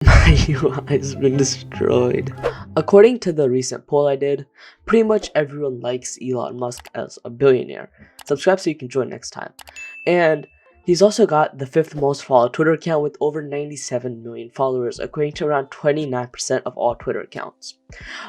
My UI has been destroyed. According to the recent poll I did, pretty much everyone likes Elon Musk as a billionaire. Subscribe so you can join next time. And he's also got the 5th most followed Twitter account with over 97 million followers, equating to around 29% of all Twitter accounts.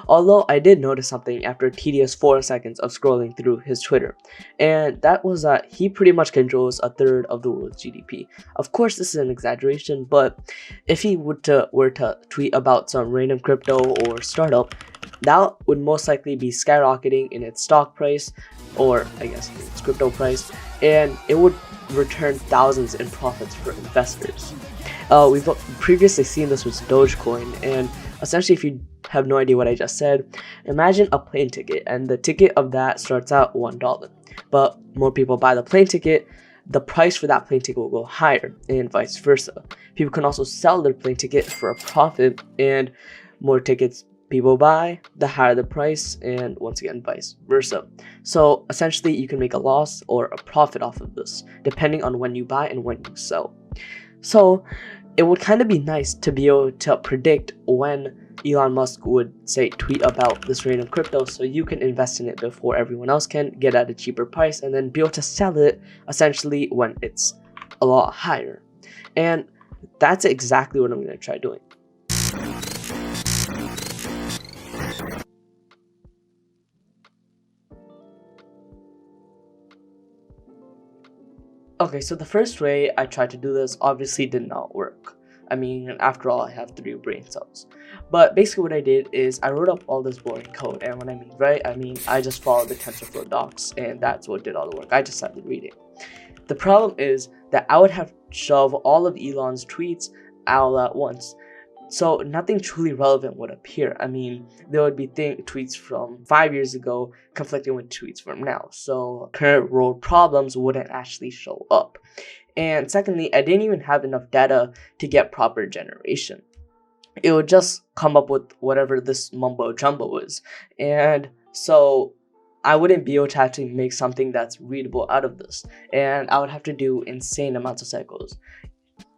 Although I did notice something after a tedious 4 seconds of scrolling through his Twitter, and that was that he pretty much controls a third of the world's GDP. Of course, this is an exaggeration, but if he were to tweet about some random crypto or startup, that would most likely be skyrocketing in its stock price, or I guess its crypto price, and it would return thousands in profits for investors. We've previously seen this with Dogecoin, and essentially, if you have no idea what I just said, imagine a plane ticket, and the ticket of that starts out $1. But more people buy the plane ticket, the price for that plane ticket will go higher, and vice versa. People can also sell their plane ticket for a profit, and more tickets people buy, the higher the price, and once again, vice versa. So essentially, you can make a loss or a profit off of this, depending on when you buy and when you sell. So it would kind of be nice to be able to predict when Elon Musk would, say, tweet about this random crypto, so you can invest in it before everyone else can, get at a cheaper price, and then be able to sell it essentially when it's a lot higher. And that's exactly what I'm going to try doing. Okay, so the first way I tried to do this obviously did not work. I mean, after all, I have 3 brain cells. But basically what I did is I wrote up all this boring code, and when I mean write, I mean I just followed the TensorFlow docs, and that's what did all the work. I just started reading. The problem is that I would have to shove all of Elon's tweets all at once, so nothing truly relevant would appear. I mean, there would be tweets from 5 years ago conflicting with tweets from now, so current world problems wouldn't actually show up. And secondly, I didn't even have enough data to get proper generation. It would just come up with whatever this mumbo jumbo is, and so I wouldn't be able to actually make something that's readable out of this, and I would have to do insane amounts of cycles.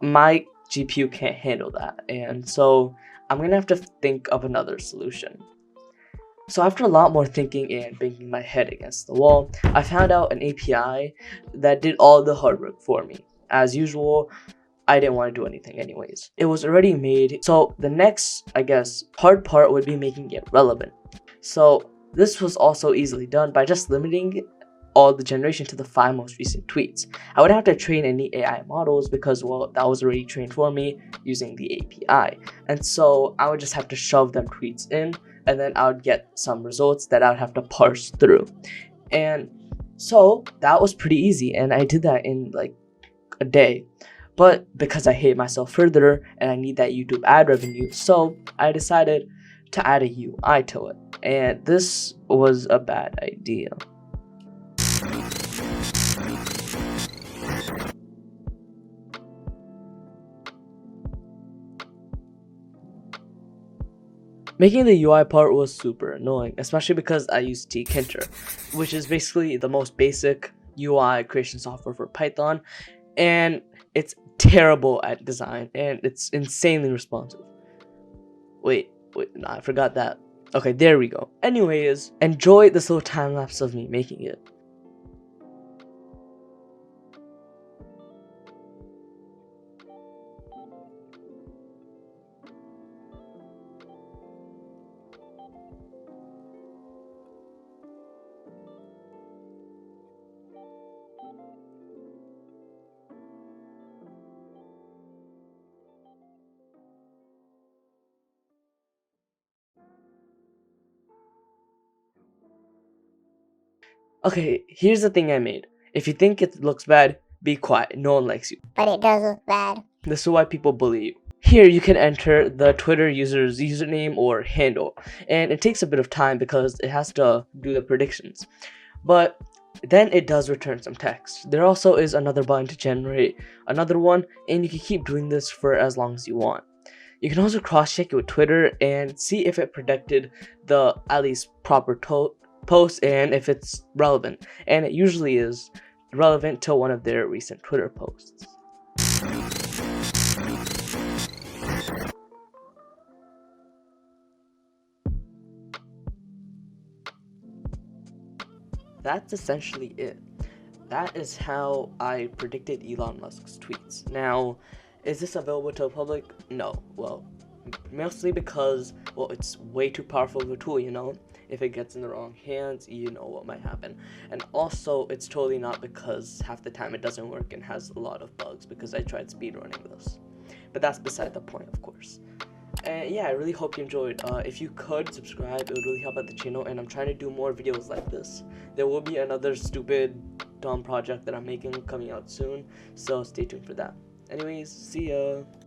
My GPU can't handle that, and so I'm gonna have to think of another solution. So after a lot more thinking and banging my head against the wall, I found out an API that did all the hard work for me. As usual, I didn't want to do anything anyways. It was already made, so the next, I guess, hard part would be making it relevant. So this was also easily done by just limiting all the generation to the 5 most recent tweets. I wouldn't have to train any AI models because, well, that was already trained for me using the API. And so I would just have to shove them tweets in, and then I would get some results that I would have to parse through. And so that was pretty easy, and I did that in like a day. But because I hate myself further and I need that YouTube ad revenue, so I decided to add a UI to it. And this was a bad idea. Making the UI part was super annoying, especially because I use tkinter, which is basically the most basic UI creation software for Python, and it's terrible at design, and it's insanely responsive. Wait, no, I forgot that. Okay, there we go. Anyways, enjoy this little time lapse of me making it. Okay, here's the thing I made. If you think it looks bad, be quiet. No one likes you. But it does look bad. This is why people bully you. Here you can enter the Twitter user's username or handle, and it takes a bit of time because it has to do the predictions. But then it does return some text. There also is another button to generate another one, and you can keep doing this for as long as you want. You can also cross-check it with Twitter and see if it predicted the at least proper post and if it's relevant, and it usually is relevant to one of their recent Twitter posts. that's essentially it. That is how I predicted Elon Musk's tweets. Now, is this available to the public? No. Well, mostly because, well, it's way too powerful of a tool, you know? If it gets in the wrong hands, you know what might happen. And also, it's totally not because half the time it doesn't work and has a lot of bugs, because I tried speedrunning this. But that's beside the point, of course. And yeah, I really hope you enjoyed. If you could subscribe, it would really help out the channel, and I'm trying to do more videos like this. There will be another stupid, dumb project that I'm making coming out soon, so stay tuned for that. Anyways, see ya!